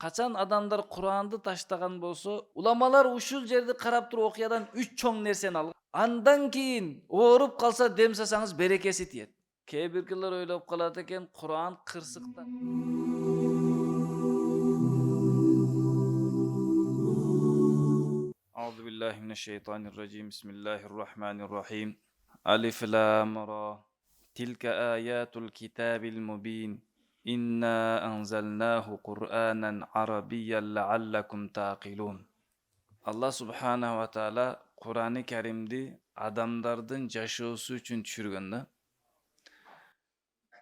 Качан адамдар Куранды таштаган болсо, уламалар ушул жерди карап туруп окуядан 3 чоң нерсени алган. Андан кийин ооруп калса дем салсаңыз берекеси тиет. Кээ биркилер ойлоп калат экен, Куран кырсыктан. Аузу биллахи минеш шейтанир раджим. Бисмиллахир рахманир рахим. Алиф лам ра. Тилка аятул китабил мубин. Инна анзалнаху Qur'anan arabiyyan la'allakum taqilun. Allah subhanahu wa taala Qur'ani Karimdi adamdardın жашоосу үчүн түшүргөндө.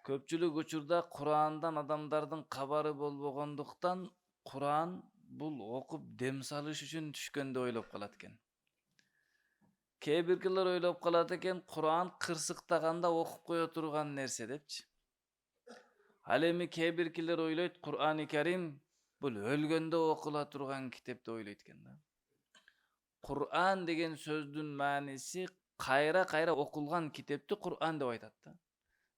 Көпчүлүк учурда Qur'andan adamdardын кабары болбогондуктан Qur'an бул окуп дем салыш үчүн түшкөн деп ойлоп калат экен. Кээ биркилер ойлоп калат экен, Qur'an кырсыктаганда окуп кое турган нерсе депчи. Ал эми кээ биркилер ойлойт, Qur'ani Karim бул өлгөндө окула турган китеп деп ойлойт экен да. Qur'an деген сөздүн мааниси кайра окулган китепти Qur'an деп айтат да.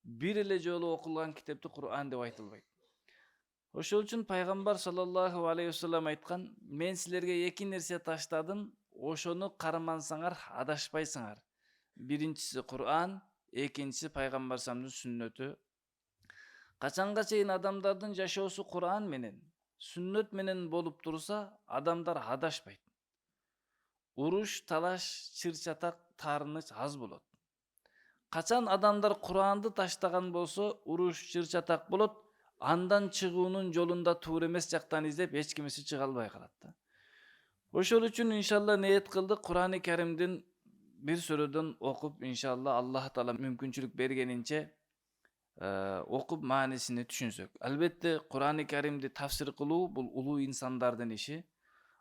Бир эле жолу окулган китепти Qur'an деп айтылбайт. Ошол үчүн пайгамбар саллаллаху алейхи вассалам айткан, мен силерге эки нерсе таштадым, ошону кармансаңар адашпайсыңар. Биринчиси Qur'an, экинчиси пайгамбар саллаллаху сүннөтү. Качанга чейин адамдардын жашоосу Qur'an менен, сүннөт менен болуп турса, адамдар адашпайт. Уруш, талаш, чыр-чатак, таарыныч аз болот. Качан адамдар Qur'анды таштаган болсо, уруш, чыр-чатак болот, андан чыгуунун жолунда туура эмес жактан издеп, эч кимиси чыга албай калат да. Ошол үчүн иншалла ниет кылдык, Qur'ani Karimдин бир сүрөдөн окуп, иншалла Аллах таала мүмкүнчүлүк бергенинче окуп маанисини түшүнсөк. Албетте Qur'ani Karimди тафсир кылуу бул улуу инсандардын иши.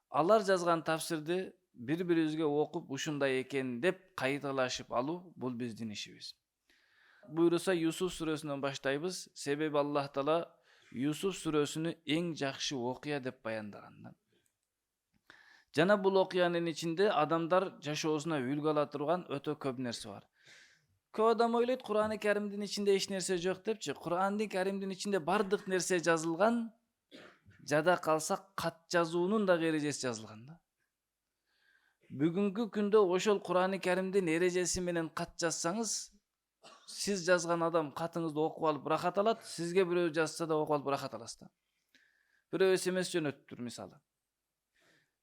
Алар жазган тафсирди бири-бирибизге окуп ушундай экен деп кайталашып алуу бул биздин ишибиз. Буйруса Юсуф сүрөсүнөн баштайбыз. Себеби Аллах таала Юсуф сүрөсүнү эң жакшы окуя деп баяндаган да. Жана бул окуянын ичинде адамдар жашоосуна үлгү ала турган өтө көп нерсе бар. Көп адам ойлойт, Qur'ani Karimдин ичинде эч нерсе жок депчи. Qur'ani Karimдин ичинде бардык нерсе жазылган. Жада калса кат жазуунун да эрежеси жазылган да. Бүгүнкү күндө ошол Qur'ani Karimдин эрежеси менен кат жазсаңыз, сиз жазган адам катыңызды окуп алып рахат алат, сизге бирөө жазса да окуп алып рахат аласыз да. Бирөө SMS жөнөттүр мисалы.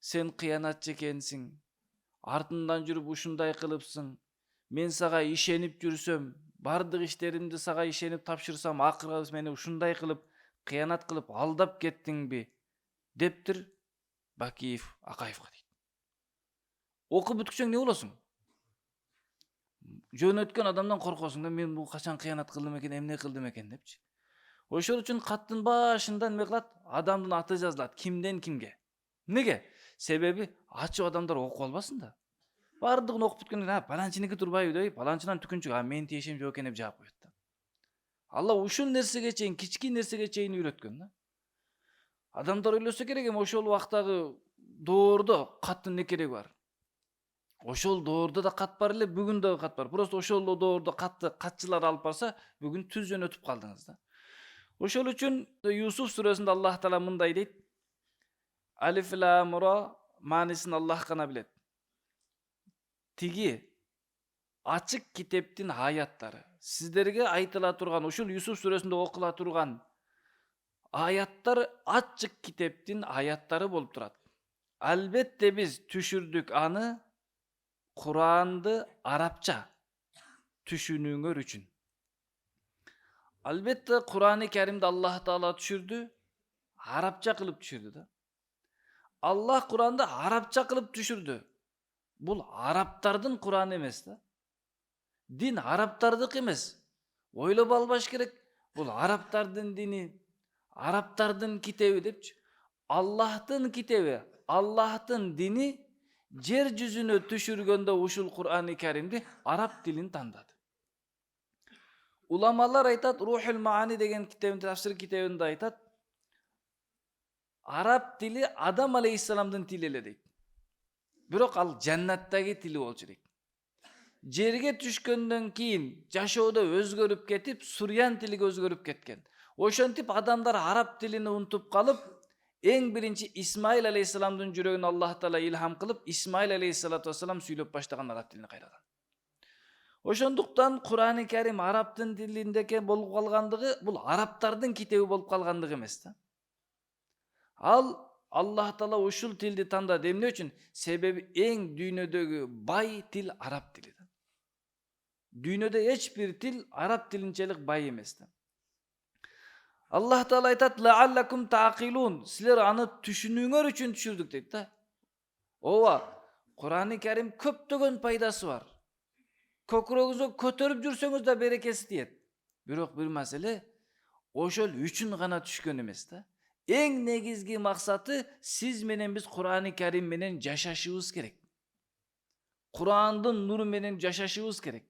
Сен кыянатчы экенсиң, артынан жүрүп ушундай кылыпсың, мен сага ишенип жүрсөм, бардык иштеримди сага ишенип тапшырсам, акыры мени ушундай кылып, кыянат кылып алдап кеттиңби, дептир Бакиев Акаевга дейт. Окуп бүткүчөң не болосуң? Жөнөткөн адамдан коркосуң да, мен бул качан кыянат кылдым экен, эмне кылдым экен депчи. Ошол үчүн каттын башында неме кылат? Адамдын аты жазылат, кимден кимге. Неге? Себеби ачып адамдар окуп албасын да. Бардыгын окуп бүткөндөн паланчыныкы турбайбы деп, паланчынан түкүнчүк, мен тиешем жок экен деп жаап коет да. Алла ушул нерсеге чейин, кички нерсеге чейин үйрөткөн да. Адамдар ойлосо керек, эми ошол убактагы доордо каттын не кереги бар? Ошол доордо да кат бар эле, бүгүн да кат бар. Просто ошол доордо катты катчылар алып барса, бүгүн түз жөнөтүп калдыңыз да. Ошол үчүн Юсуф сүрөсүндө Аллах таала мындай дейт. Алиф лам ра маанисин Аллах гана билет. Тиги ачык китептин аяттары. Сиздерге айтыла турган, ушул Юсуф сүрөсүндө окула турган аяттар ачык китептин аяттары болуп турат. Албетте биз түшүрдүк аны Qur'anды арабча түшүнүүңөр үчүн. Албетте Qur'ani Karimди Аллах таала түшүрдү, арабча кылып түшүрдү да. Аллах Qur'анды арабча кылып түшүрдү. Бул арабтардын Qur'аны эмес да. Дин арабтардык эмес. Ойлоп албаш керек. Бул арабтардын дини, арабтардын китеби депчи. Аллахтын китеби, Аллахтын дини жер жүзүнө түшүргөндө ушул Qur'ani Karimди араб тилин тандады. Уламалар айтат, Рухул Маани деген китебин, тафсир китебинде айтат, араб тили Адам алейхиссаламдын тили эле дейт. Бирок ал жаннаттагы тили болчу дейт. Жерге түшкөндөн кийин жашоодо өзгөрүп кетип, Сурьян тилиге өзгөрүп кеткен. Ошентип адамдар араб тилини унутуп калып, Eng birinci İsmail aleyhisselamdın жүрөгүн Allah Taala ilham kılıp İsmail aleyhissalatu vesselam süйлöp başlagan arap dilini kayradan. Ошондуктан Кур'ан-ы Керим арабтын тилиндеки болуп калгандыгы бул арабтардын китеби болуп калгандыгы эмес да. Ал Аллах Таала ушул тилди тандады. Эмне үчүн? Себеби эң дүйнөдөгү бай тил араб тили да. Дүйнөдө эч бир тил араб тилинчелик бай эмес да. Аллах Таала айтат: "Лааллакум таакилун", силер аны түшүнүүңөр үчүн түшүрдүк дейт да. Ооба, Кур'ан-ы Керим көптөгөн пайдасы бар. Көкүрөгүңүзгө көтөрүп жүрсөңүз да берекеси тиет. Бирок бир маселе, ошол үчүн гана түшкөн эмес да. Эң негизги максаты сиз менен биз Кур'ан-ы Керим менен жашашыбыз керек. Кур'андын нуру менен жашашыбыз керек.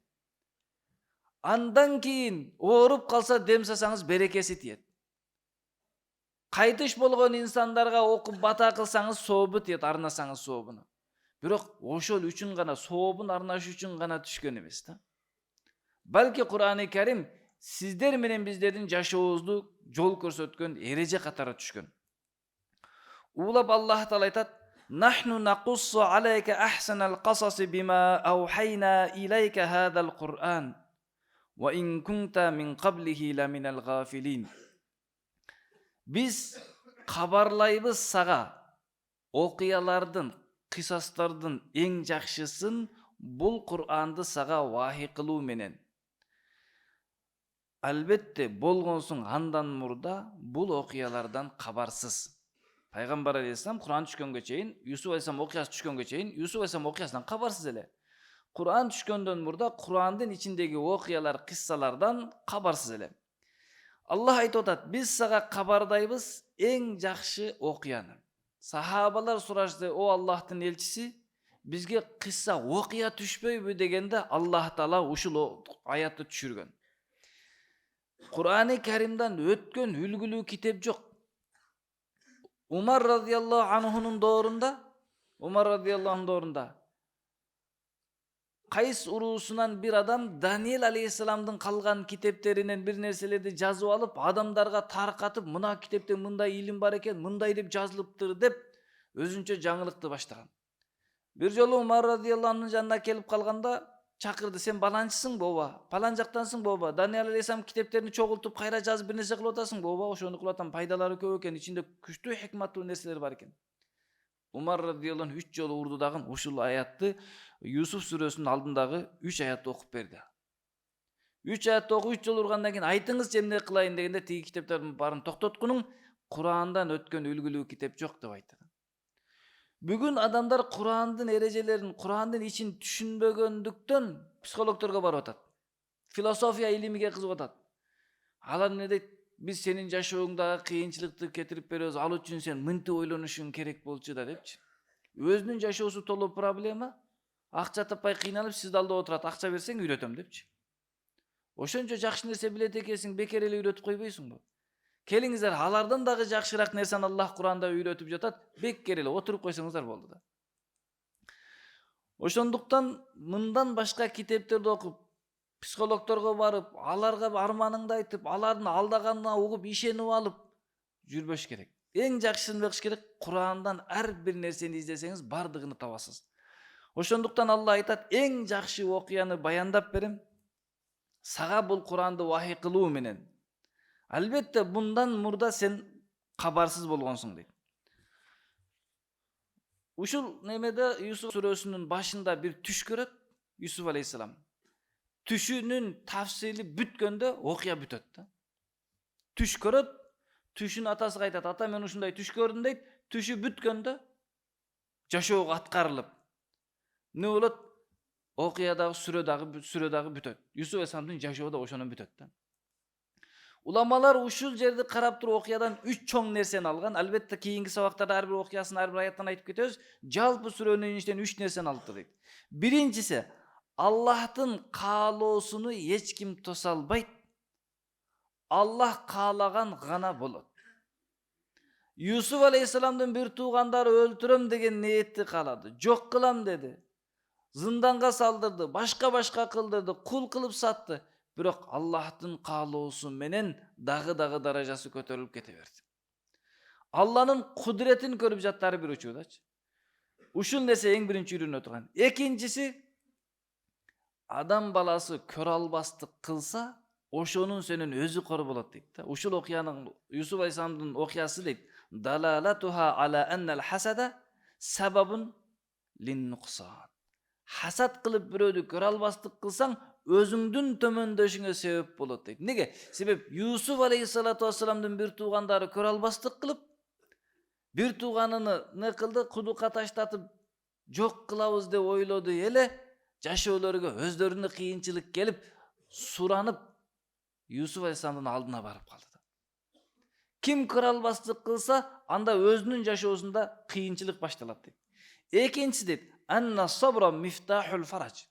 Андан кийин ооруп калса дем салсаңыз берекеси тиет. Кайтыш болгон инсандарга окуп бата кылсаңыз сообу тиет, арнасаңыз сообуну. Бирок ошол үчүн гана, сообун арнаш үчүн гана түшкөн эмес да. Балки Кур'ан-ы Керим сиздер менен биздердин жашообузду жол көрсөткөн эреже катары түшкөн. Улап Аллах Таала айтат: "Нахну нақуссу алейка ахсанал қасаси бима аухайна илейка хадал Кур'ан, ва ин кунта мин qablihi ламинал гафилин." Биз кабарлайбыз сага окуялардын, кысастардын эң жакшысын бул Кур'анды сага вахий кылуу менен. Албетте болгонсуң андан мурда бул окуялардан кабарсыз. Пайгамбар алейхиссалам Кур'ан түшкөнгө чейин, Юсуф алейхиссалам окуясы түшкөнгө чейин, Юсуф алейхиссалам окуясынан кабарсыз эле. Кур'ан түшкөндөн мурда Кур'андын ичиндеги окуялар, кыссалардан кабарсыз эле. Аллах айтып атат: "Биз сага кабардайбыз эң жакшы окуяны." Сахабалар сурашты: "О Аллахтын элчиси, бизге кысса окуя түшпөйбү?" дегенде Аллах Таала ушул аятты түшүргөн. Кур'ан-ы Керимден өткөн үлгүлүү китеп жок. Умар радиаллаху анхунун доорунда Кайс уруусунан бир адам Даниил алейхиссаламдын калган китептеринен бир нерселерди жазып алып, адамдарга таркатып, "Мына китепте мындай илим бар экен, мындай деп жазылыптыр" деп өзүнчө жаңылыкты баштаган. Бир жолу Умар радиаллаху анхунун жанына келип калганда чакырды: "Сен баланчысың бооба? Палан жактансың бооба? Даниил алейхиссалам китептерин чогултуп кайра жазып бир нерсе кылып атасың бооба? Ошону кылып атам, пайдалары көп экен, ичинде күчтүү хикматтуу нерселер бар экен." Умар радиаллаху анху 3 жолу урду дагы ушул аятты, Юсуф сүрөсүнүн алдындагы 3 аятты окуп берди. 3 аятты окуп 3 жолу ургандан кийин айтыңызчы эмне кылайын дегенде тиги китептердин баарын токтоткунуң, Кур'андан өткөн үлгүлүү китеп жок деп айтты. Бүгүн адамдар Кур'андын эрежелерин, Кур'андын ичин түшүнбөгөндүктөн психологторго барып атат. Философия илимиге кызыгып атат. Алар эмне дейт? Биз сенин жашооңдагы кыйынчылыкты кетирип беребиз, ал үчүн сен мынтип ойлонушуң керек болчу да депчи. Өзүнүн жашоосу толуп проблема, акча таппай кыйналып сизди алдап отурат, акча берсең үйрөтөм депчи. Ошончо жакшы нерсе билет экенсиң, бекер эле үйрөтүп койбойсуңбу? Келиңиздер, алардан дагы жакшыраак нерсени Аллах Кур'анда үйрөтүп жатат, бекер эле отуруп койсоңуздар болду да. Ошондуктан мындан башка китептерди окуп, психологторго барып, аларга арманыңды айтып, алардын алдаганына угуп, ишенип алып жүрбөш керек. Эң жакшысын кылыш керек, Кур'андан ар бир нерсени издесеңиз бардыгын табасыз. Ошондуктан Алла айтат: "Эң жакшы окуяны баяндап берем. Сага бул Кур'анды вахий кылуу менен. Албетте bundan мурда сен кабарсыз болгонсуң" дейт. Ушул немеде Юсуф сүрөсүнүн башында бир түш көрөт Юсуф алейхиссалам. Түшүнүн тафсили бүткөндө окуя бүтөт да. Түш көрөт, түшүн атасыга айтат: "Ата, мен ушундай түш көрдүм" дейт. Түшү бүткөндө жашоого аткарылып не болот? Окуядагы сүрөдагы бүтөт. Юсуф алейхиссаламдын жашоо да ошондон бүтөт да. Уламалар ушул жерди карап туруп окуядан 3 чоң нерсени алган. Албетте кийинки сабактарда ар бир окуясын ар бир аяттан айтып кетебиз. Жалпы сүрөнүн ичинен 3 нерсени алыптыр дейт. Биринчиси, Аллахтын каалоосуну эч ким тоса албайт. Аллах каалаган гана болот. Юсуф алейхиссаламдын бир туугандары өлтүрөм деген ниетти каалады. Жок кылам деди. Зынданга салдырды, башка кылдырды, кул кылып сатты. Бирок Аллахтын каалоосу менен дагы даражасы көтөрүлүп кете берди. Allah'ın kudretini görüp жатtары bir uçudaç. Ушул нерсе эң биринчи үйрөнө турган. Экинчиси, адам баласы көрө албастык кылса, ошонун сенин өзү кор болот дейт да. Ушул окуянын Юсуф алейхисаламдын окуясы дейт. Далалатуха ала аннал хасада сабабун лин-нуксан. Hasad kılıp biröydü көрө албастык кылсаң, өзүңдүн төмөндөшүңө себеп болот дейт. Неге? Себеп Юсуф алейхиссалату вассаламдын бир туугандары көрө албастык кылып, бир тууганын не кылды? Кудукка таштатып жок кылабыз деп ойлоду эле, жашоолорго өздөрүнө кыйынчылык келип, суранып Юсуф алейхиссаламдын алдына барып калды. Ким көрө албастык кылса, анда өзүнүн жашоосунда кыйынчылык башталат дейт. Экинчиси дейт, анна сабра мифтахул фараж.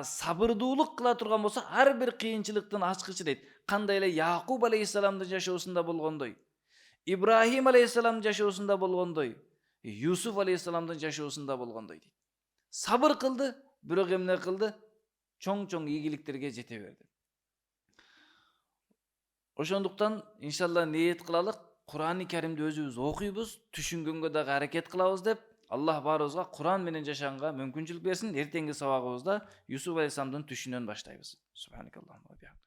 Сабырдуулук кыла турган болсо, ар бир кыйынчылыктын ачкычы дейт. Кандай эле Якуб алейхиссаламдын жашоосунда болгондой, Ибрахим алейхиссаламдын жашоосунда болгондой, Юсуф алейхиссаламдын жашоосунда болгондой дейт. Сабыр кылды, бирок эмне кылды? Чоң-чоң ийгиликтерге жете берди. Ошондуктан иншалла ниет кылалык, Кур'ан-ы Каримди өзүбүз окуйбуз, түшүнгөнгө дагы аракет кылабыз деп, Аллах баарыбызга Кур'ан менен жашаганга мүмкүнчүлүк берсин. Эртеңки сабагыбызда Юсуф алейхиссаламдын түшүнөн баштайбыз. Субханакаллахумма ва бихамдик.